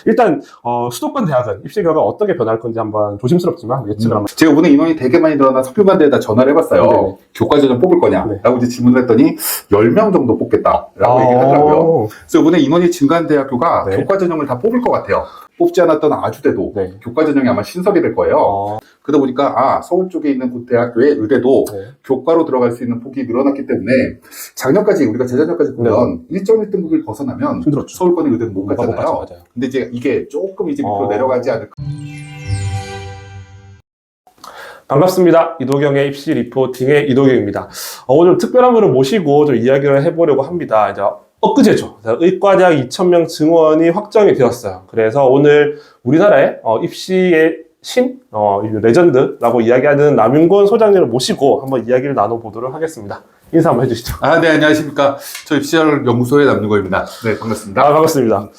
일단 수도권 대학은 입시 결과가 어떻게 변할 건지 한번 조심스럽지만 예측을 한번. 제가 오늘 인원이 되게 많이 늘어나 석유관대에다 전화를 해봤어요. 네네. 교과 전형 뽑을 거냐? 네. 라고 이제 질문을 했더니 10명 정도 뽑겠다라고 얘기를 하더라고요. 그래서 이번에 인원이 증가한 대학교가 네. 교과 전형을 다 뽑을 것 같아요. 뽑지 않았던 아주대도 네. 교과 전형이 아마 신설이 될 거예요. 그러다 보니까 서울 쪽에 있는 그 대학교의 의대도 네. 교과로 들어갈 수 있는 폭이 늘어났기 때문에 작년까지 우리가 재작년까지 보면 1.1등급을 벗어나면 힘들었죠. 서울권의 의대는 못 갔잖아요. 맞아요. 근데 이제 이게 조금 이제 밑으로 내려가지 않을까. 반갑습니다. 이도경의 입시 리포팅의 이도경입니다. 오늘 특별한 분을 모시고 좀 이야기를 해보려고 합니다. 이제 엊그제죠. 의과대학 2,000명 증원이 확정이 되었어요. 그래서 오늘 우리나라의 입시의 레전드라고 이야기하는 남윤권 소장님을 모시고 한번 이야기를 나눠보도록 하겠습니다. 인사 한번 해주시죠. 네, 안녕하십니까. 저 입시할 연구소의 남윤거입니다. 네, 반갑습니다. 반갑습니다.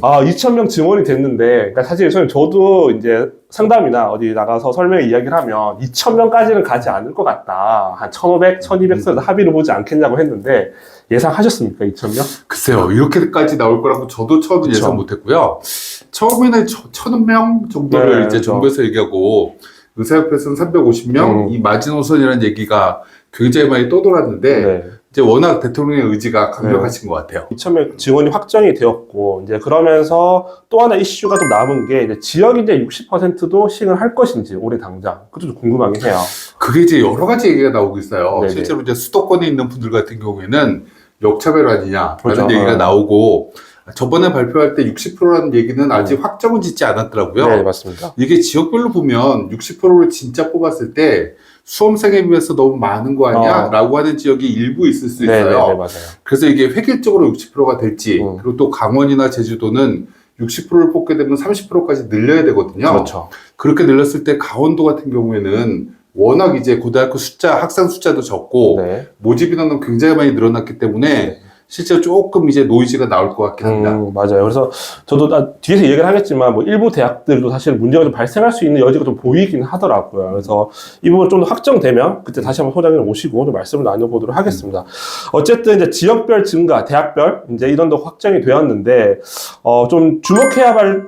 2,000명 증원이 됐는데, 그러니까 사실 저도 이제 상담이나 어디 나가서 설명 이야기를 하면 2,000명까지는 가지 않을 것 같다. 한 1,500, 1,200선에서 합의를 보지 않겠냐고 했는데, 예상하셨습니까? 2,000명? 글쎄요, 이렇게까지 나올 거라고 저도 처음 그쵸. 예상 못했고요. 처음에는 1,000명 정도를 네, 이제 그쵸. 정부에서 얘기하고, 의사협회에서는 350명, 이 마지노선이라는 얘기가 굉장히 많이 떠돌았는데, 네. 이제 워낙 대통령의 의지가 강력하신 것 같아요. 2,000명 증원이 확정이 되었고, 이제 그러면서 또 하나 이슈가 좀 남은 게, 이제 지역 이제 60%도 시행을 할 것인지, 올해 당장. 그것도 좀 궁금하긴 해요. 그게 이제 여러 가지 얘기가 나오고 있어요. 네네. 실제로 이제 수도권에 있는 분들 같은 경우에는 역차별 아니냐라는 그렇죠. 얘기가 나오고, 저번에 발표할 때 60%라는 얘기는 아직 확정은 짓지 않았더라고요. 네, 맞습니다. 이게 지역별로 보면 60%를 진짜 뽑았을 때 수험생에 비해서 너무 많은 거 아니야? 라고 하는 지역이 일부 있을 수 있어요. 네, 맞아요. 그래서 이게 획일적으로 60%가 될지, 그리고 또 강원이나 제주도는 60%를 뽑게 되면 30%까지 늘려야 되거든요. 그렇죠. 그렇게 늘렸을 때 강원도 같은 경우에는 워낙 이제 고등학교 학생 숫자도 적고, 네. 모집 인원은 굉장히 많이 늘어났기 때문에 네. 실제로 조금 이제 노이즈가 나올 것 같긴 합니다. 맞아요. 그래서 저도 뒤에서 얘기를 하겠지만, 뭐 일부 대학들도 사실 문제가 좀 발생할 수 있는 여지가 좀 보이긴 하더라고요. 그래서 이 부분 좀 더 확정되면 그때 다시 한번 소장님을 모시고 좀 말씀을 나눠보도록 하겠습니다. 어쨌든 이제 지역별 증가, 대학별 이제 인원도 확정이 되었는데, 좀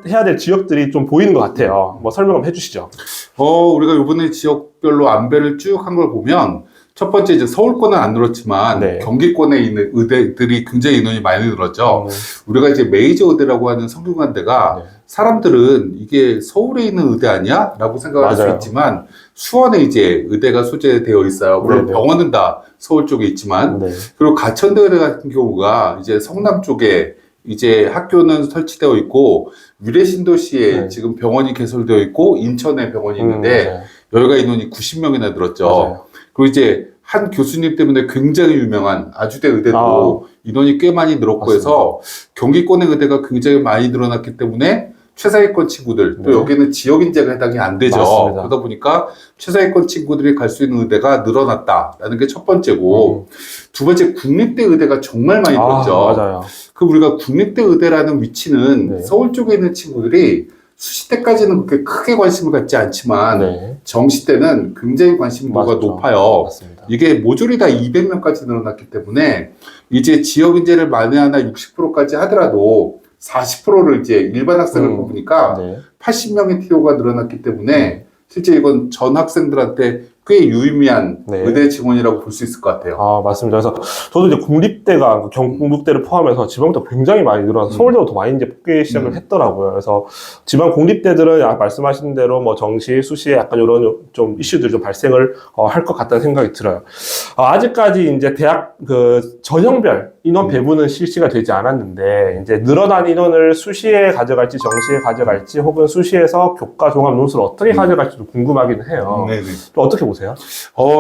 해야 될 지역들이 좀 보이는 것 같아요. 뭐 설명 한번 해주시죠. 우리가 이번에 지역별로 안배를 쭉 한 걸 보면, 첫 번째 이제 서울권은 안 늘었지만 네. 경기권에 있는 의대들이 굉장히 인원이 많이 늘었죠. 우리가 이제 메이저 의대라고 하는 성균관대가 네. 사람들은 이게 서울에 있는 의대 아니야? 라고 생각할 수 맞아요. 있지만 수원에 이제 의대가 소재되어 있어요. 물론 네네. 병원은 다 서울 쪽에 있지만 네. 그리고 가천대 의대 같은 경우가 이제 성남 쪽에 이제 학교는 설치되어 있고 위례신도시에 네. 지금 병원이 개설되어 있고 인천에 병원이 있는데 맞아요. 여기가 인원이 90명이나 늘었죠. 맞아요. 그리고 이제 한 교수님 때문에 굉장히 유명한 아주대 의대도 인원이 꽤 많이 늘었고 맞습니다. 해서 경기권의 의대가 굉장히 많이 늘어났기 때문에 최상위권 친구들, 또 네. 여기는 지역 인재가 해당이 안 되죠. 맞습니다. 그러다 보니까 최상위권 친구들이 갈 수 있는 의대가 늘어났다라는 게 첫 번째고, 두 번째 국립대 의대가 정말 많이 늘었죠. 맞아요. 그 우리가 국립대 의대라는 위치는 네. 서울 쪽에 있는 친구들이 수시때까지는 그렇게 크게 관심을 갖지 않지만 네. 정시때는 굉장히 관심도가 맞죠. 높아요. 맞습니다. 이게 모조리 다 200명까지 늘어났기 때문에 이제 지역 인재를 만에 하나 60%까지 하더라도 40%를 이제 일반 학생을 뽑으니까 네. 80명의 TO가 늘어났기 때문에 실제 이건 전 학생들한테 꽤 유의미한 네. 의대 증원이라고 볼 수 있을 것 같아요. 맞습니다. 그래서 저도 이제 국립대가 경북대를 포함해서 지방도 굉장히 많이 늘어나서 서울대도 더 많이 이제 뽑기 시작을 했더라고요. 그래서 지방 공립대들은 말씀하신 대로 뭐 정시, 수시에 약간 이런 좀 이슈들이 좀 발생을 할 것 같다는 생각이 들어요. 아직까지 이제 대학 전형별 인원 배분은 실시가 되지 않았는데 이제 늘어난 인원을 수시에 가져갈지 정시에 가져갈지 혹은 수시에서 교과 종합 논술을 어떻게 가져갈지도 궁금하긴 해요. 네네. 또 어떻게 보세요?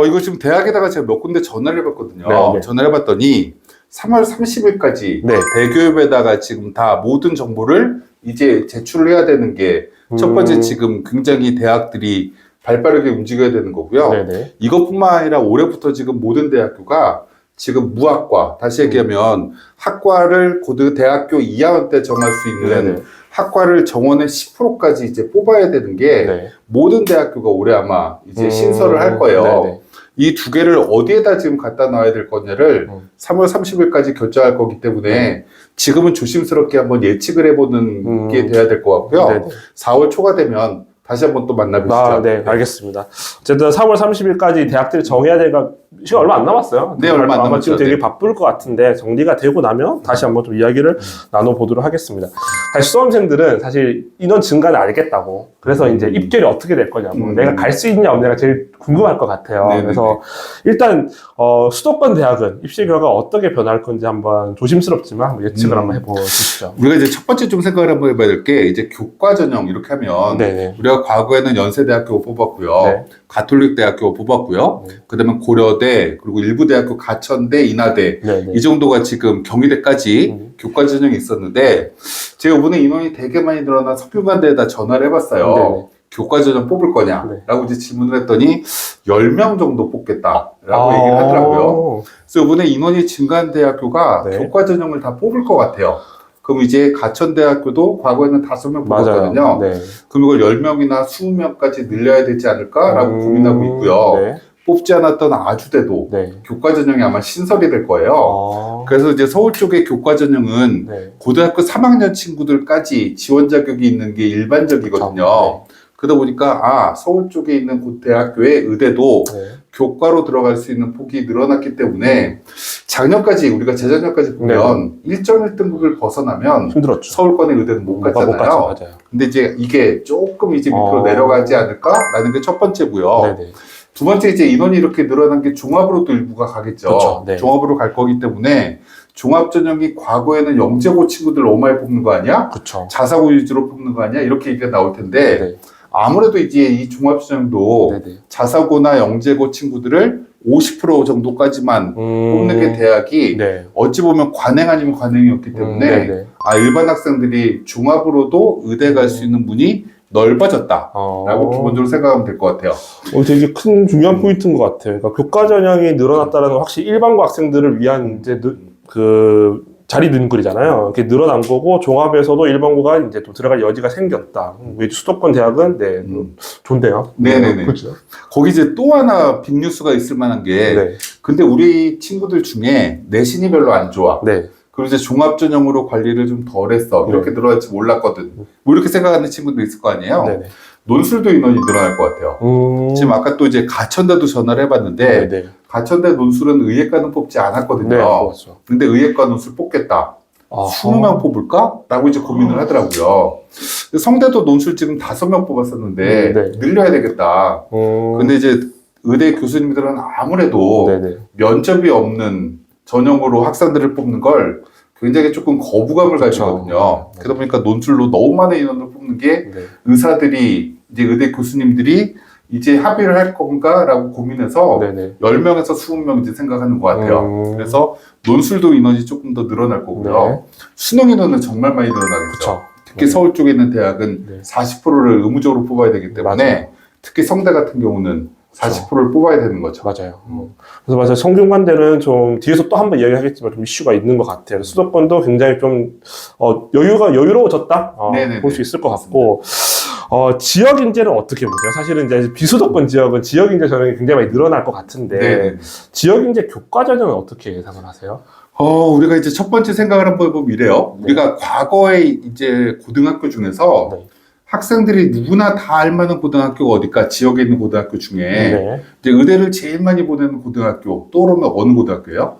이거 지금 대학에다가 제가 몇 군데 전화를 해봤거든요. 네. 전화를 해봤더니 3월 30일까지 네. 대교협에다가 지금 다 모든 정보를 이제 제출을 해야 되는 게 첫 번째 지금 굉장히 대학들이 발빠르게 움직여야 되는 거고요. 네네. 이것뿐만 아니라 올해부터 지금 모든 대학교가 지금 무학과, 다시 얘기하면 학과를 대학교 2학년 때 정할 수 있는 네네. 학과를 정원의 10%까지 이제 뽑아야 되는 게 네. 모든 대학교가 올해 아마 이제 신설을 할 거예요. 네네. 이 두 개를 어디에다 지금 갖다 놔야 될 거냐를 3월 30일까지 결정할 거기 때문에 지금은 조심스럽게 한번 예측을 해보는 게 돼야 될 것 같고요. 네네. 4월 초가 되면 다시 한번 또 만나보시죠. 네, 알겠습니다. 어쨌든 3월 30일까지 대학들이 정해야 될 시간 얼마 안 남았어요. 네, 얼마 안 아마 남았죠. 지금 되게 네. 바쁠 것 같은데 정리가 되고 나면 다시 한번 좀 이야기를 나눠보도록 하겠습니다. 사실 수험생들은 사실 인원 증가는 알겠다고. 그래서 이제 입결이 어떻게 될 거냐고. 내가 갈 수 있냐 없냐가 제일 궁금할 것 같아요. 네네네. 그래서 일단 수도권 대학은 입시 결과가 어떻게 변할 건지 한번 조심스럽지만 한번 예측을 한번 해보시죠. 우리가 이제 첫 번째 좀 생각을 한번 해봐야 될 게 이제 교과 전형 이렇게 하면 네네. 우리가 과거에는 연세대학교 뽑았고요. 네. 가톨릭대학교 뽑았고요. 네. 그다음에 고려대 그리고 일부 대학교 가천대, 인하대 네네. 이 정도가 지금 경희대까지 교과 전형이 있었는데 제가 이번에 인원이 되게 많이 늘어나 석유관대에다 전화를 해봤어요. 네네. 교과 전형 뽑을 거냐라고 네. 이제 질문을 했더니 10명 정도 뽑겠다라고 얘기를 하더라고요. 그래서 이번에 인원이 증가한 대학교가 네. 교과 전형을 다 뽑을 것 같아요. 그럼 이제 가천대학교도 과거에는 5명 뽑았거든요. 맞아요. 네. 그럼 이걸 10명이나 20명까지 늘려야 되지 않을까라고 고민하고 있고요. 네. 뽑지 않았던 아주대도 네. 교과 전형이 아마 신설이 될 거예요. 그래서 이제 서울 쪽의 교과 전형은 네. 고등학교 3학년 친구들까지 지원 자격이 있는 게 일반적이거든요. 그렇죠. 그러다 보니까 서울 쪽에 있는 그 대학교의 의대도 네. 교과로 들어갈 수 있는 폭이 늘어났기 때문에 작년까지 우리가 재작년까지 보면 1.1등급을 벗어나면 힘들었죠. 서울권의 의대는 못 갔잖아요. 맞아요. 근데 이제 이게 조금 이제 밑으로 내려가지 않을까라는 게 첫 번째고요. 네네. 두 번째 이제 인원이 이렇게 늘어난 게 종합으로도 일부가 가겠죠. 그렇죠. 네. 종합으로 갈 거기 때문에 종합 전형이 과거에는 영재고 친구들 너무 많이 뽑는 거 아니야? 그렇죠. 자사고 위주로 뽑는 거 아니야? 이렇게 얘기가 나올 텐데 네. 아무래도 이제 이 종합 전형도 네네. 자사고나 영재고 친구들을 50% 정도까지만 뽑는 게 대학이 네. 어찌 보면 관행 아니면 관행이었기 때문에 네네. 일반 학생들이 종합으로도 의대 갈 수 있는 문이 넓어졌다라고 기본적으로 생각하면 될 것 같아요. 되게 큰 중요한 포인트인 것 같아요. 그러니까 교과 전형이 늘어났다는 건 확실히 일반고 학생들을 위한 이제 그 자리 능글이잖아요. 이렇게 늘어난 거고 종합에서도 일반고가 이제 또 들어갈 여지가 생겼다. 수도권 대학은 좋네요. 네네네. 그렇죠. 거기 이제 또 하나 빅뉴스가 있을 만한 게 네. 근데 우리 친구들 중에 내신이 별로 안 좋아. 네. 그리고 이제 종합 전형으로 관리를 좀 덜 했어. 이렇게 늘어날지 몰랐거든. 뭐 이렇게 생각하는 친구도 있을 거 아니에요. 네네. 논술도 인원이 늘어날 것 같아요. 지금 아까 또 이제 가천대도 전화를 해봤는데 네네. 가천대 논술은 의예과는 뽑지 않았거든요. 네, 그렇죠. 근데 의예과 논술 뽑겠다. 아하. 20명 뽑을까? 라고 이제 고민을 하더라고요. 성대도 논술 지금 5명 뽑았었는데 네. 늘려야 되겠다. 근데 이제 의대 교수님들은 아무래도 네네. 면접이 없는 전형으로 학생들을 뽑는 걸 굉장히 조금 거부감을 가지거든요. 그렇죠. 그러다 보니까 논술로 너무 많은 인원을 뽑는 게 네. 의사들이 이제 의대 교수님들이 이제 합의를 할 건가라고 고민해서 네네. 10명에서 20명 이제 생각하는 것 같아요. 그래서 논술도 인원이 조금 더 늘어날 거고요. 네. 수능 인원은 정말 많이 늘어나겠죠. 그렇죠. 특히 서울 쪽에 있는 대학은 네. 40%를 의무적으로 뽑아야 되기 때문에 맞아요. 특히 성대 같은 경우는 40%를 뽑아야 되는 거죠. 맞아요. 그래서 맞아요. 성균관대는 좀 뒤에서 또 한 번 이야기하겠지만 좀 이슈가 있는 것 같아요. 수도권도 굉장히 좀 여유로워졌다 볼 수 있을 것 같고 지역 인재는 어떻게 보세요? 사실은 이제 비수도권 지역은 지역 인재 전형이 굉장히 많이 늘어날 것 같은데 네네. 지역 인재 교과 전형은 어떻게 예상을 하세요? 우리가 이제 첫 번째 생각을 한번 해보면 이래요. 네. 우리가 과거에 이제 고등학교 중에서 네. 학생들이 누구나 다 알만한 고등학교가 어딜까? 지역에 있는 고등학교 중에 네. 이제 의대를 제일 많이 보내는 고등학교 떠오르면 어느 고등학교예요?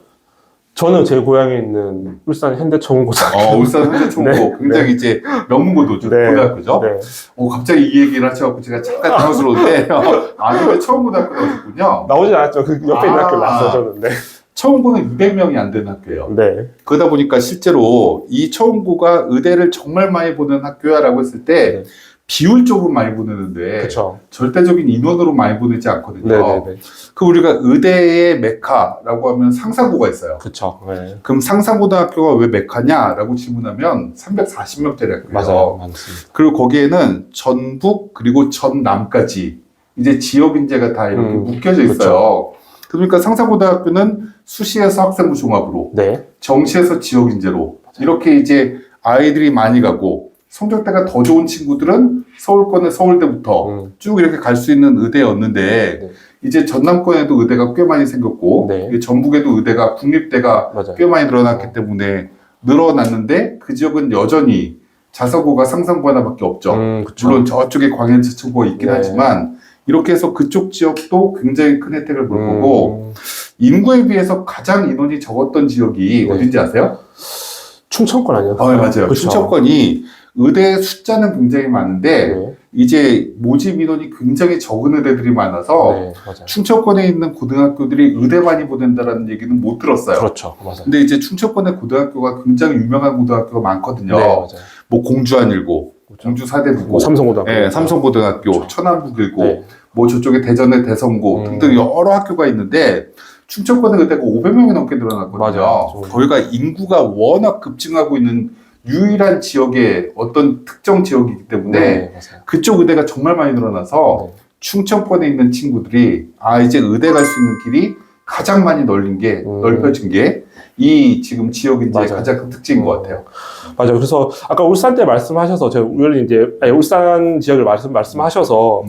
저는 제 고향에 있는 울산 현대청고등학교. 울산 현대총고 네. 굉장히 네. 이제 명문고등학교죠. 네. 고등학교죠. 네. 갑자기 이 얘기를 하셔갖고 제가 잠깐 당황스러운데 근데 처음 고등학교 나오셨군요. 나오진 않았죠. 그 옆에 있는 학교 났어요, 저는. 네. 처음고는 200명이 안 되는 학교예요. 네. 그러다 보니까 실제로 이 처음고가 의대를 정말 많이 보는 학교야라고 했을 때 네. 비율적으로 많이 보내는데 그렇죠. 절대적인 인원으로 많이 보내지 않거든요. 네네네. 그 우리가 의대의 메카라고 하면 상산고가 있어요. 그렇죠. 네. 그럼 상산고등학교가 왜 메카냐라고 질문하면 340명짜리 학교예요. 맞아요. 많습니다. 그리고 거기에는 전북 그리고 전남까지 이제 지역 인재가 다 이렇게 묶여져 있어요. 그렇죠. 그러니까 상산고등학교는 수시에서 학생부 종합으로, 네. 정시에서 지역 인재로 이렇게 이제 아이들이 많이 가고 성적대가 더 좋은 친구들은 서울권의 서울대부터 쭉 이렇게 갈 수 있는 의대였는데 네. 이제 전남권에도 의대가 꽤 많이 생겼고 네. 이게 전북에도 의대가 국립대가 맞아요. 꽤 많이 늘어났기 때문에 늘어났는데 그 지역은 여전히 자사고가 상상고 하나밖에 없죠. 그쵸. 물론 저쪽에 광양제초고가 있긴 네. 하지만 이렇게 해서 그쪽 지역도 굉장히 큰 혜택을 볼 거고 인구에 비해서 가장 인원이 적었던 지역이 네. 어딘지 아세요? 충청권 아니에요? 맞아요. 그쵸. 충청권이 의대 숫자는 굉장히 많은데 네. 이제 모집 인원이 굉장히 적은 의대들이 많아서 네, 맞아요. 충청권에 있는 고등학교들이 의대 많이 보낸다라는 얘기는 못 들었어요. 그렇죠. 맞아요. 근데 이제 충청권의 고등학교가 굉장히 유명한 고등학교가 많거든요. 네, 맞아요. 뭐 공주한일고, 그렇죠. 공주 사대부고, 뭐 삼성고등학교. 네, 삼성고등학교, 그렇죠. 천안북일고, 네. 뭐 저쪽에 대전의 대성고 등등 여러 학교가 있는데 충청권의 의대가 500명이 넘게 늘어났거든요. 맞아요. 거기가 인구가 워낙 급증하고 있는 유일한 지역의 어떤 특정 지역이기 때문에 네, 맞아요. 그쪽 의대가 정말 많이 늘어나서 네. 충청권에 있는 친구들이 이제 의대 갈 수 있는 길이 가장 많이 넓혀진 게 이 지금 지역 인재의 맞아요. 가장 큰 특징인 것 같아요. 맞아요. 그래서 아까 울산 때 말씀하셔서 제가 우연히 이제 울산 지역을 말씀하셔서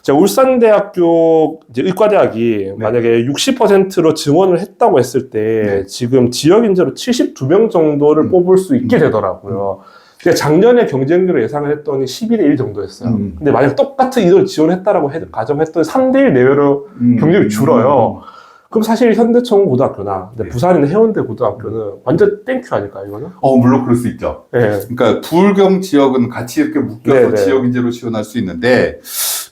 제가 울산대학교 이제 의과대학이 만약에 60%로 증원을 했다고 했을 때 지금 지역 인재로 72명 정도를 뽑을 수 있게 되더라고요. 그러니까 작년에 경쟁률을 예상을 했더니 11대 1 정도였어요. 근데 만약 똑같은 인원을 지원했다라고 가정했더니 3대 1 내외로 경쟁률이 줄어요. 그럼 사실 현대천고등학교나 부산에 해운대 고등학교는 완전 땡큐 아닐까요, 이거는? 물론 그럴 수 있죠. 네. 그러니까 불경 지역은 같이 이렇게 묶여서 네네. 지역 인재로 지원할 수 있는데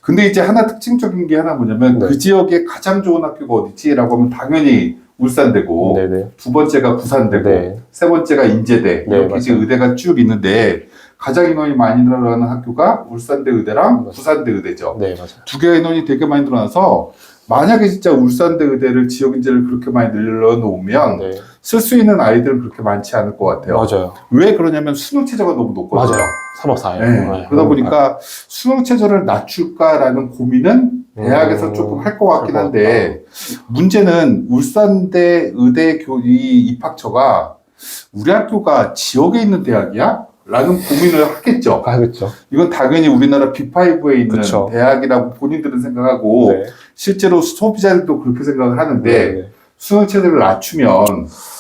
근데 이제 하나 특징적인 게 하나 뭐냐면 네. 그 지역에 가장 좋은 학교가 어디지라고 하면 당연히 울산대고 네네. 두 번째가 부산대고 네. 세 번째가 인제대 네, 이렇게 이제 맞아요. 의대가 쭉 있는데 가장 인원이 많이 늘어나는 학교가 울산대 의대랑 맞아요. 부산대 의대죠. 네, 맞아요. 두 개의 인원이 되게 많이 늘어나서 만약에 진짜 울산대 의대를 지역 인재를 그렇게 많이 늘려놓으면 네. 쓸 수 있는 아이들은 그렇게 많지 않을 것 같아요. 맞아요. 왜 그러냐면 수능 체제가 너무 높거든요. 맞아요. 3학 4일. 네. 그러다 보니까 수능 체제를 낮출까라는 고민은 대학에서 조금 할 것 같긴 한데 문제는 울산대 의대 이 입학처가 우리 학교가 지역에 있는 대학이야? 라는 고민을 하겠죠. 하겠죠. 이건 당연히 우리나라 B5에 있는 그쵸. 대학이라고 본인들은 생각하고 네. 실제로 소비자들도 그렇게 생각을 하는데 네. 수능 체제를 낮추면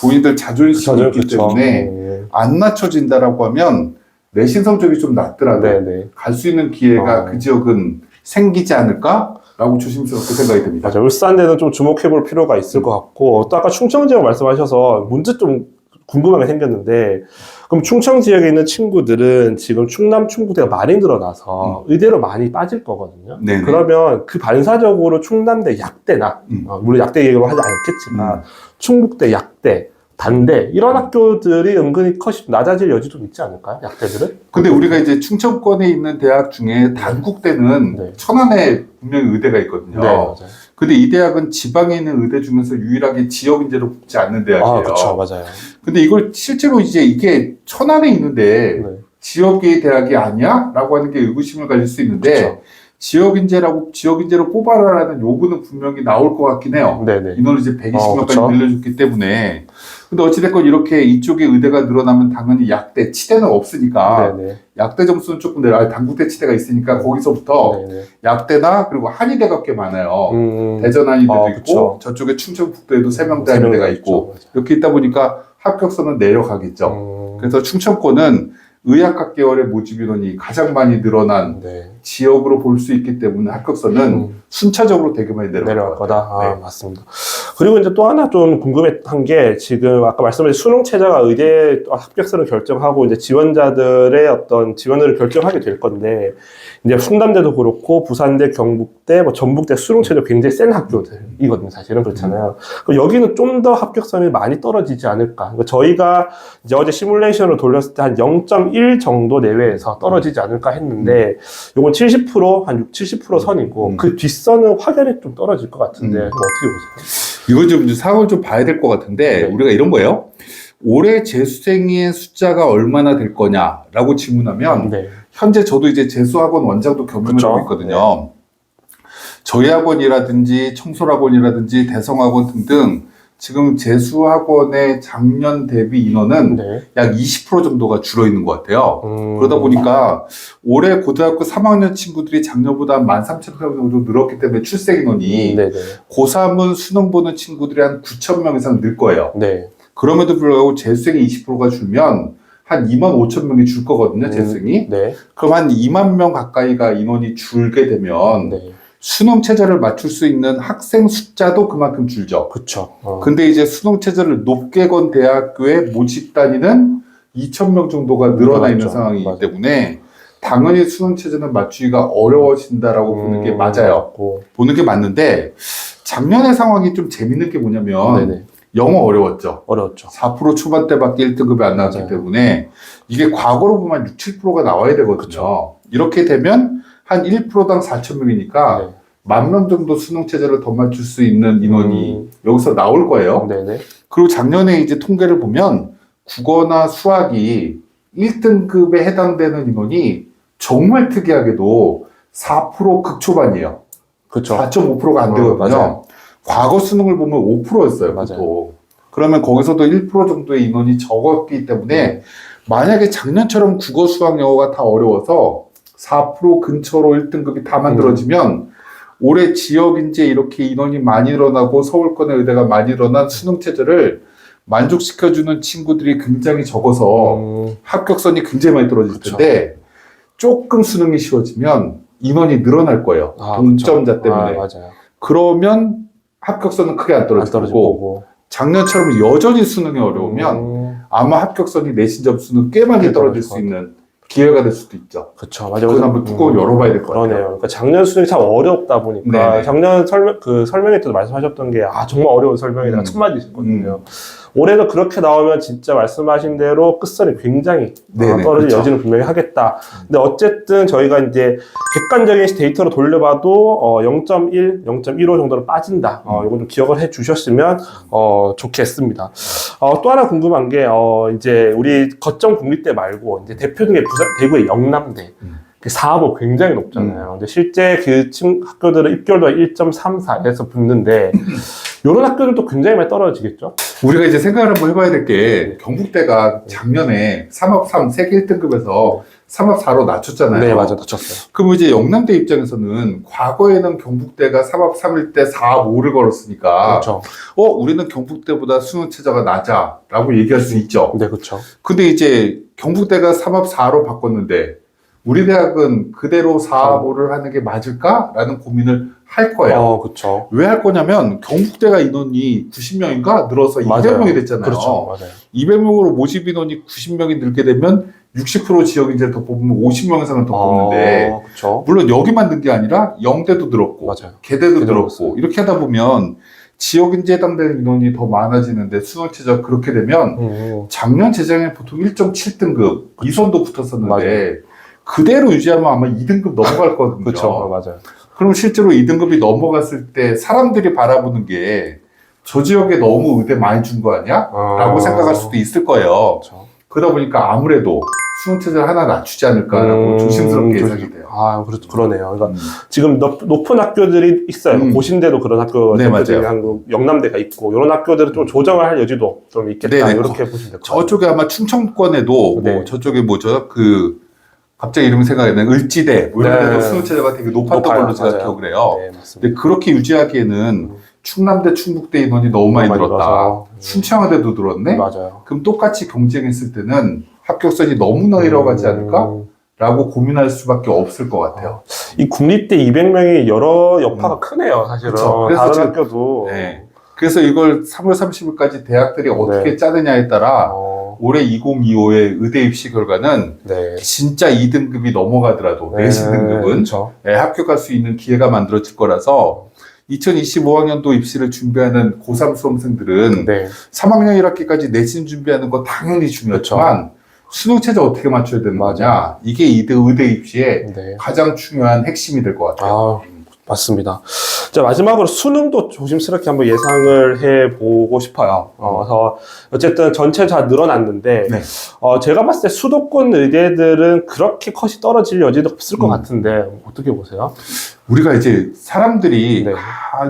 본인들 자존심이 있기 그쵸. 때문에 안 낮춰진다라고 하면 내신 성적이 좀 낮더라도 네, 네. 갈 수 있는 기회가 그 지역은 생기지 않을까라고 조심스럽게 생각이 듭니다. 맞아요. 울산대는 좀 주목해 볼 필요가 있을 것 같고, 또 아까 충청 지역 말씀하셔서 문제 좀 궁금한 게 생겼는데, 그럼 충청 지역에 있는 친구들은 지금 충남, 충북대가 많이 늘어나서 의대로 많이 빠질 거거든요. 네네. 그러면 그 반사적으로 충남대 약대나, 물론 약대 얘기를 하지 않겠지만, 충북대 약대, 단대 이런 학교들이 은근히 컷이 낮아질 여지 좀 있지 않을까요? 약대들은? 근데 우리가 이제 충청권에 있는 대학 중에 단국대는 네. 천안에 분명히 의대가 있거든요. 네, 맞아요. 근데 이 대학은 지방에 있는 의대 중에서 유일하게 지역 인재로 뽑지 않는 대학이에요. 아, 그쵸, 맞아요. 근데 이걸 실제로 이제 이게 천안에 있는데 네. 지역의 대학이 아니야? 라고 하는 게 의구심을 가질 수 있는데 그쵸. 지역 인재로 뽑아라라는 요구는 분명히 나올 것 같긴 해요. 네네. 인원을 이제 120명까지 그쵸. 늘려줬기 때문에. 근데 어찌됐건 이렇게 이쪽에 의대가 늘어나면 당연히 약대, 치대는 없으니까 네네. 약대 점수는 조금 내려. 단국대 치대가 있으니까 거기서부터 네네. 약대나 그리고 한의대가 꽤 많아요. 대전 한의대도 있고 그쵸. 저쪽에 충청북도에도 세명대 세 한의대가 명대 있고 있죠. 이렇게 있다 보니까 합격선은 내려가겠죠. 그래서 충청권은 의학학 계열의 모집 인원이 가장 많이 늘어난 네. 지역으로 볼 수 있기 때문에 합격선은 순차적으로 되게 많이 내려갈 것 거다. 같아요. 네. 맞습니다. 그리고 이제 또 하나 좀 궁금했던 게 지금 아까 말씀하신 수능 체제가 의대 합격선을 결정하고 이제 지원자들의 어떤 지원을 결정하게 될 건데 이제 충남대도 그렇고 부산대, 경북대, 뭐 전북대 수능 체제 굉장히 센 학교들이거든요. 사실은 그렇잖아요. 그럼 여기는 좀 더 합격선이 많이 떨어지지 않을까. 그러니까 저희가 이제 어제 시뮬레이션을 돌렸을 때 한 0.1 정도 내외에서 떨어지지 않을까 했는데 요건 70%한 70% 선이고 그 뒷선은 확연히 좀 떨어질 것 같은데 그럼 어떻게 보세요? 이거 좀 상황을 좀 봐야 될 것 같은데 네. 우리가 이런 거예요. 올해 재수생의 숫자가 얼마나 될 거냐라고 질문하면 네. 현재 저도 이제 재수학원 원장도 겸임을 그쵸. 하고 있거든요. 저희 학원이라든지 청솔학원이라든지 대성학원 등등 지금 재수학원의 작년 대비 인원은 네. 약 20% 정도가 줄어 있는 것 같아요. 음. 그러다 보니까 올해 고등학교 3학년 친구들이 작년보다 13,000명 정도 늘었기 때문에 출생 인원이 네네. 고3은 수능 보는 친구들이 한 9,000명 이상 늘 거예요. 네. 그럼에도 불구하고 재수생이 20%가 줄면 한 25,000명이 줄 거거든요, 재수생이. 네. 그럼 한 2만 명 가까이가 인원이 줄게 되면 네. 수능 체제를 맞출 수 있는 학생 숫자도 그만큼 줄죠. 그쵸. 근데 이제 수능 체제를 높게 건 대학교의 모집 단위는 2,000명 정도가 늘어나 있는 맞죠. 상황이기 맞아요. 때문에 당연히 수능 체제는 맞추기가 어려워진다라고 보는 게 맞아요. 맞고. 보는 게 맞는데 작년의 상황이 좀 재밌는 게 뭐냐면 네네. 영어 어려웠죠. 어려웠죠. 4% 초반대밖에 1등급이 안 나왔기 맞아요. 때문에 이게 과거로 보면 6, 7%가 나와야 되거든요. 그쵸. 이렇게 되면 한 1%당 4,000명이니까 네. 10,000명 정도 수능 체제를 더 맞출 수 있는 인원이 음. 여기서 나올 거예요. 네네. 그리고 작년에 이제 통계를 보면 국어나 수학이 1등급에 해당되는 인원이 정말 특이하게도 4% 극초반이에요. 그쵸. 4.5%가 안 되거든요. 맞아요. 과거 수능을 보면 5%였어요. 맞아요. 그러면 거기서도 1% 정도의 인원이 적었기 때문에 만약에 작년처럼 국어, 수학, 영어가 다 어려워서 4% 근처로 1등급이 다 만들어지면 올해 지역 인재 이렇게 인원이 많이 일어나고 서울권의 의대가 많이 일어난 수능 체제를 만족시켜주는 친구들이 굉장히 적어서 합격선이 굉장히 많이 떨어질 그쵸. 텐데 조금 수능이 쉬워지면 인원이 늘어날 거예요. 아, 동점자 그쵸. 때문에. 아, 맞아요. 그러면 합격선은 크게 안 안 떨어질 떨어질 거고 거고. 작년처럼 여전히 수능이 어려우면 아마 합격선이 내신 점수는 꽤 많이 꽤 떨어질 떨어질 수 것 있는 기회가 될 수도 있죠. 그쵸. 맞아요. 그건 한번 뚜껑을 열어봐야 될 것 같아요. 그러네요. 그러니까 작년 수능이 참 어렵다 보니까 네네. 작년 설명회 때도 말씀하셨던 게 정말 어려운 설명이다. 첫 마디 있었거든요. 올해도 그렇게 나오면 진짜 말씀하신 대로 끝선이 굉장히 네네, 떨어질 그렇죠. 여지는 분명히 하겠다. 근데 어쨌든 저희가 이제 객관적인 데이터로 돌려봐도 0.1, 0.15 정도는 빠진다. 이건 좀 기억을 해 주셨으면 좋겠습니다. 또 하나 궁금한 게 이제 우리 거점 국립대 말고 이제 대표 중에 대구의 영남대 사업은 굉장히 높잖아요. 근데 실제 그 학교들은 입결도가 1.34에서 붙는데 이런 학교들도 굉장히 많이 떨어지겠죠? 우리가 이제 생각을 한번 해봐야 될 게 경북대가 작년에 3합 3 세계 1등급에서 3합 4로 낮췄잖아요. 네, 맞아요. 낮췄어요. 그럼 이제 영남대 입장에서는 과거에는 경북대가 3합 3일 때 4합 5를 걸었으니까 그렇죠. 우리는 경북대보다 수능 체제가 낮아라고 얘기할 수 있죠. 네, 그렇죠. 근데 이제 경북대가 3합 4로 바꿨는데 우리 대학은 그대로 4합 5를 하는 게 맞을까라는 고민을 할 거예요. 그렇죠. 왜 할 거냐면 경북대가 인원이 90명인가 늘어서 맞아요. 200명이 됐잖아요. 그렇죠. 맞아요. 200명으로 모집 인원이 90명이 늘게 되면 60% 지역 인재를 더 뽑으면 50명 이상을 더 뽑는데 그렇죠. 물론 여기만 는 게 아니라 영대도 늘었고 맞아요. 개대도 개대도 늘었고 이렇게 하다 보면 지역 인재에 해당되는 인원이 더 많아지는데 수능 체제가 그렇게 되면 작년 재작년에 보통 1.7등급 이 선도 붙었었는데 맞아요. 그대로 유지하면 아마 2등급 넘어갈 거거든요. 그렇죠. 맞아요. 그럼 실제로 2등급이 넘어갔을 때 사람들이 바라보는 게 저 지역에 너무 의대 많이 준 거 아니야? 라고 생각할 수도 있을 거예요. 그렇죠. 그러다 보니까 아무래도 수능 체제를 하나 낮추지 않을까라고 조심스럽게 예상이 돼요. 그러네요. 그러니까 지금 높은 학교들이 있어요. 고신대도 그런 학교, 네, 맞아요. 한국 영남대가 있고 이런 학교들은 좀 조정을 할 여지도 좀 있겠다. 네네. 이렇게 보시면 될 것 같아요. 저쪽에 아마 충청권에도 네. 뭐 저쪽에 뭐죠? 갑자기 이름이 생각이 안 나요. 을지대 뭐 이런 네. 데도 수능 체제가 되게 높았던 높아요. 걸로 제가 맞아요. 기억을 해요. 네, 맞습니다. 근데 그렇게 유지하기에는 충남대, 충북대 인원이 너무 많이 많이 늘었다. 늘어서. 순창화대도 늘었네. 맞아요. 그럼 똑같이 경쟁했을 때는 합격선이 너무나 내려가지 않을까? 라고 고민할 수밖에 없을 것 같아요. 이 국립대 200명이 여러 여파가 크네요, 사실은. 그쵸. 그래서 다른 지금- 학교도. 네. 그래서 이걸 3월 30일까지 대학들이 어떻게 네. 짜느냐에 따라 어, 올해 2025의 의대 입시 결과는 네. 진짜 2등급이 넘어가더라도 내신 등급은 그렇죠. 합격할 수 있는 기회가 만들어질 거라서 2025학년도 입시를 준비하는 고3 수험생들은 네. 3학년 1학기까지 내신 준비하는 거 당연히 중요하지만 수능 체제 어떻게 맞춰야 되는 거냐 이게 의대 입시의 네. 가장 중요한 핵심이 될 것 같아요. 맞습니다. 자, 마지막으로 수능도 조심스럽게 한번 예상을 해보고 싶어요. 그래서 어쨌든 전체 다 늘어났는데, 네. 제가 봤을 때 수도권 의대들은 그렇게 컷이 떨어질 여지도 없을 것 같은데, 어떻게 보세요? 우리가 이제 사람들이 네.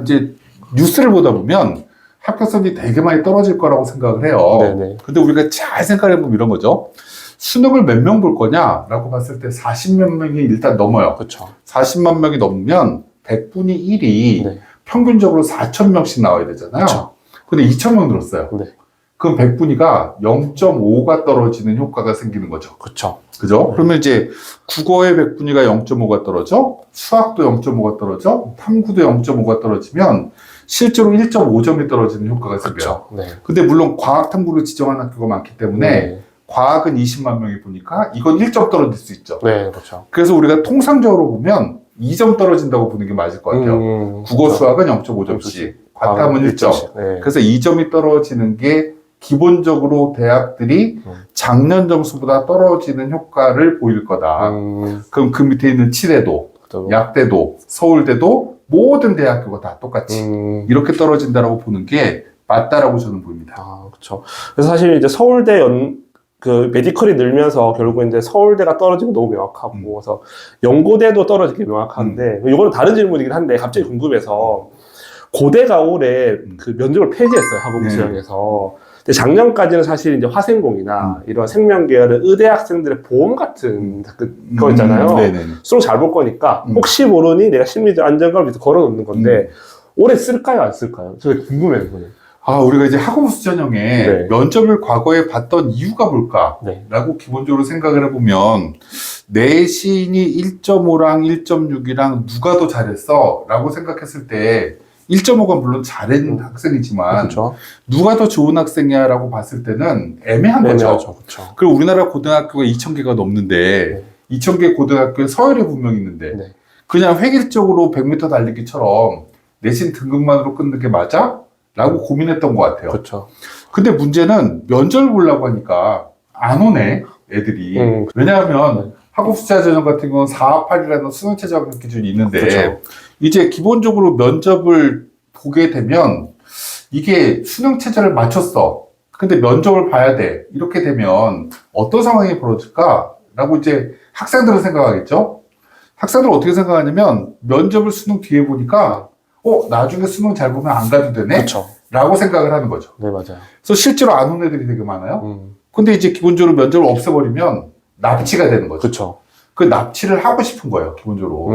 이제 뉴스를 보다 보면 합격성이 되게 많이 떨어질 거라고 생각을 해요. 네네. 근데 우리가 잘 생각해보면 이런 거죠. 수능을 몇 명 볼 거냐라고 봤을 때 40몇 명이 일단 넘어요. 그쵸. 40만 명이 넘으면 100분의 1이 네. 평균적으로 4천 명씩 나와야 되잖아요. 그쵸. 근데 2천 명 늘었어요. 네. 그럼 100분위가 0.5가 떨어지는 효과가 생기는 거죠. 그쵸. 그죠? 그러면 이제 국어의 100분위가 0.5가 떨어져, 수학도 0.5가 떨어져, 탐구도 0.5가 떨어지면 실제로 1.5점이 떨어지는 효과가 생겨요. 그쵸. 네. 근데 물론 과학 탐구를 지정한 학교가 많기 때문에 네. 과학은 20만 명이 보니까 이건 1점 떨어질 수 있죠. 네, 그렇죠. 그래서 우리가 통상적으로 보면 2점 떨어진다고 보는 게 맞을 것 같아요. 국어, 수학은 0.5점씩, 과탐은 1점. 네. 그래서 2점이 떨어지는 게 기본적으로 대학들이 작년 점수보다 떨어지는 효과를 보일 거다. 그럼 그 밑에 있는 치대도, 약대도, 서울대도 모든 대학교가 다 똑같이 이렇게 떨어진다라고 보는 게 맞다라고 저는 보입니다. 아, 그렇죠. 그래서 사실 이제 서울대 그 메디컬이 늘면서 결국 이제 서울대가 떨어지고 너무 명확하고 그래서 연고대도 떨어지기 명확한데 이거는 다른 질문이긴 한데 갑자기 궁금해서 고대가 올해 그 면접을 폐지했어요 학업 지정에서. 근데 작년까지는 사실 이제 화생공이나 이런 생명계열의 의대 학생들의 보험 같은 거 있잖아요. 수능 잘 볼 거니까 혹시 모르니 내가 심리적 안정감을 위해서 걸어놓는 건데 올해 쓸까요 안 쓸까요? 저 궁금해요. 그거는. 아, 우리가 이제 학업수 전형에 네. 면접을 과거에 봤던 이유가 뭘까라고 네. 기본적으로 생각을 해보면 내신이 1.5랑 1.6이랑 누가 더 잘했어? 라고 생각했을 때 1.5가 물론 잘한 학생이지만 그렇죠. 누가 더 좋은 학생이야 라고 봤을 때는 애매한 거죠. 그렇죠. 그리고 우리나라 고등학교가 2,000개가 넘는데 2,000개 고등학교에 서열이 분명히 있는데 네. 그냥 획일적으로 100m 달리기처럼 내신 등급만으로 끊는 게 맞아? 라고 고민했던 것 같아요. 그렇죠. 근데 문제는 면접을 보려고 하니까 안 오네, 애들이. 왜냐하면 학업수자 전형 같은 경우는 4.8이라는 수능 최저 합격 기준이 있는데 그쵸. 이제 기본적으로 면접을 보게 되면 이게 수능 최저를 맞췄어. 근데 면접을 봐야 돼. 이렇게 되면 어떤 상황이 벌어질까라고 이제 학생들은 생각하겠죠? 학생들은 어떻게 생각하냐면 면접을 수능 뒤에 보니까 나중에 수능 잘 보면 안 가도 되네? 그렇죠. 라고 생각을 하는 거죠. 네, 맞아요. 그래서 실제로 안 온 애들이 되게 많아요. 근데 이제 기본적으로 면접을 없애버리면 납치가 되는 거죠. 그렇죠. 그 납치를 하고 싶은 거예요, 기본적으로.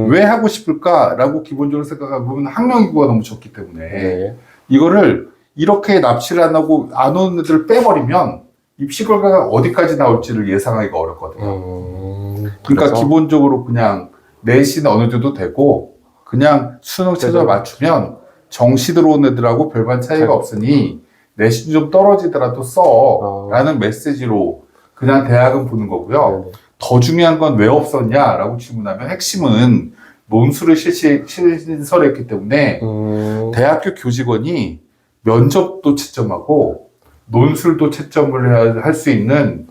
왜 하고 싶을까라고 기본적으로 생각해보면 학령인구가 너무 적기 때문에 네. 이거를 이렇게 납치를 안 하고 안 오는 애들을 빼버리면 입시 결과가 어디까지 나올지를 예상하기가 어렵거든요. 그러니까 기본적으로 그냥 내신 어느 정도 되고 그냥 수능 최저 맞추면 정시 들어온 애들하고 별반 차이가 없으니 내신 좀 떨어지더라도 써 라는 메시지로 그냥 대학은 보는 거고요. 더 중요한 건 왜 없었냐라고 질문하면 핵심은 논술을 신설했기 때문에 대학교 교직원이 면접도 채점하고 논술도 채점을 할 수 있는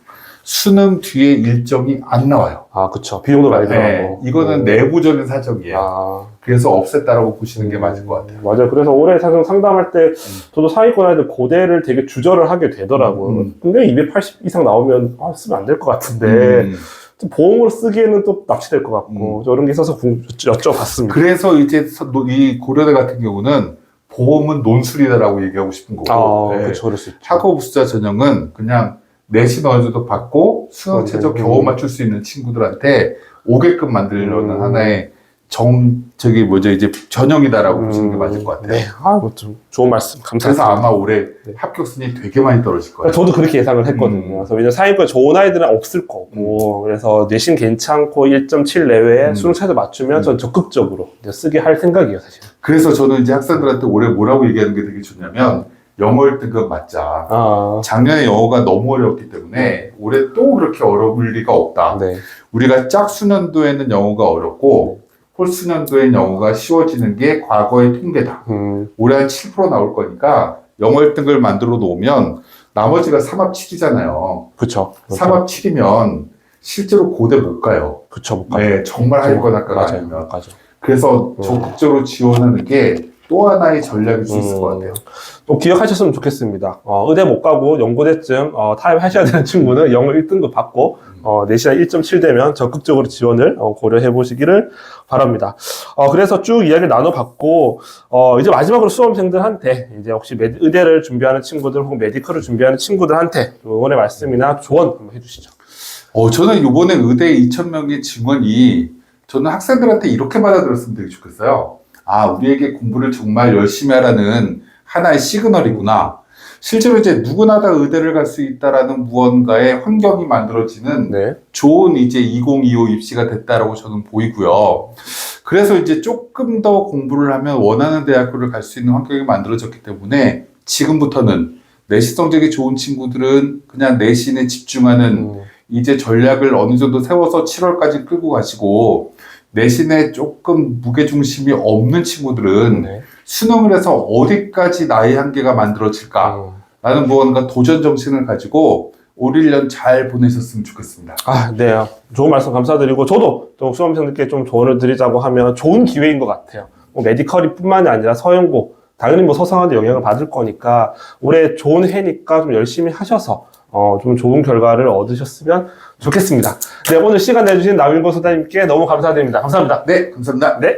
수능 뒤에 일정이 안 나와요. 아, 그쵸. 비용도 많이 들어가고. 이거는 내부적인 사정이에요. 그래서 없앴다라고 보시는 게 맞을 것 같아요. 맞아요. 그래서 올해 사실 상담할 때 저도 상위권 아이들 고대를 되게 주저를 하게 되더라고요. 근데 280 이상 나오면 쓰면 안 될 것 같은데 보험으로 쓰기에는 또 납치될 것 같고 저런 게 있어서 여쭤봤습니다. 그래서 이제 이 고려대 같은 경우는 보험은 논술이다라고 얘기하고 싶은 거고 그렇죠. 그럴 수 있죠. 학업수자 전형은 그냥 내신 어느 정도 받고 수능 최저 겨우 맞출 수 있는 친구들한테 오게끔 만들려는 하나의 이제 전형이다라고 보시는 게 맞을 것 같아요. 네. 좀 좋은 말씀 감사합니다. 그래서 아마 올해 합격순위 되게 많이 떨어질 거예요. 저도 그렇게 예상을 했거든요. 그래서 왜냐면 상위권에 좋은 아이들은 없을 거고, 그래서 내신 괜찮고 1.7 내외에 수능 최저 맞추면 전 적극적으로 이제 쓰게 할 생각이에요, 사실. 그래서 저는 이제 학생들한테 올해 뭐라고 얘기하는 게 되게 좋냐면, 영어 1등급 맞자. 작년에 영어가 너무 어려웠기 때문에 올해 또 그렇게 어려울 리가 없다. 네. 우리가 짝수년도에는 영어가 어렵고 홀수년도엔 영어가 쉬워지는 게 과거의 통계다. 올해 한 7% 나올 거니까 영어 1등급을 만들어 놓으면 나머지가 3합 7이잖아요. 그렇죠. 3합 7이면 실제로 고대 못 가요. 그렇죠. 못 가죠. 네, 정말 하위권 학과가 아니면. 그래서 적극적으로 지원하는 게 또 하나의 전략일 수 있을 것 같아요. 또 기억하셨으면 좋겠습니다. 의대 못 가고 연고대쯤 타협하셔야 되는 친구는 영어 1등급 받고 내신이 1.7 되면 적극적으로 지원을 고려해 보시기를 바랍니다. 그래서 쭉 이야기를 나눠봤고, 이제 마지막으로 수험생들한테 이제 혹시 의대를 준비하는 친구들 혹은 메디컬을 준비하는 친구들한테 응원의 말씀이나 조언 한번 해주시죠. 저는 이번에 의대 2,000명의 증원이 저는 학생들한테 이렇게 받아들였으면 되게 좋겠어요. 아, 우리에게 공부를 정말 열심히 하라는 하나의 시그널이구나. 실제로 이제 누구나 다 의대를 갈 수 있다라는 무언가의 환경이 만들어지는 네. 좋은 이제 2025 입시가 됐다라고 저는 보이고요. 그래서 이제 조금 더 공부를 하면 원하는 대학교를 갈 수 있는 환경이 만들어졌기 때문에 지금부터는 내신 성적이 좋은 친구들은 그냥 내신에 집중하는 이제 전략을 어느 정도 세워서 7월까지 끌고 가시고, 내신에 조금 무게중심이 없는 친구들은 네. 수능을 해서 어디까지 나의 한계가 만들어질까라는 무언가 도전 정신을 가지고 올 1년 잘 보내셨으면 좋겠습니다. 네. 좋은 말씀 감사드리고, 저도 좀 수험생들께 좀 조언을 드리자고 하면 좋은 기회인 것 같아요. 메디컬이 뿐만이 아니라 서영고, 당연히 뭐 서성한테 영향을 받을 거니까, 올해 좋은 해니까 좀 열심히 하셔서, 좀 좋은 결과를 얻으셨으면 좋겠습니다. 네, 오늘 시간 내주신 남일고 소장님께 너무 감사드립니다. 감사합니다. 네, 감사합니다. 네.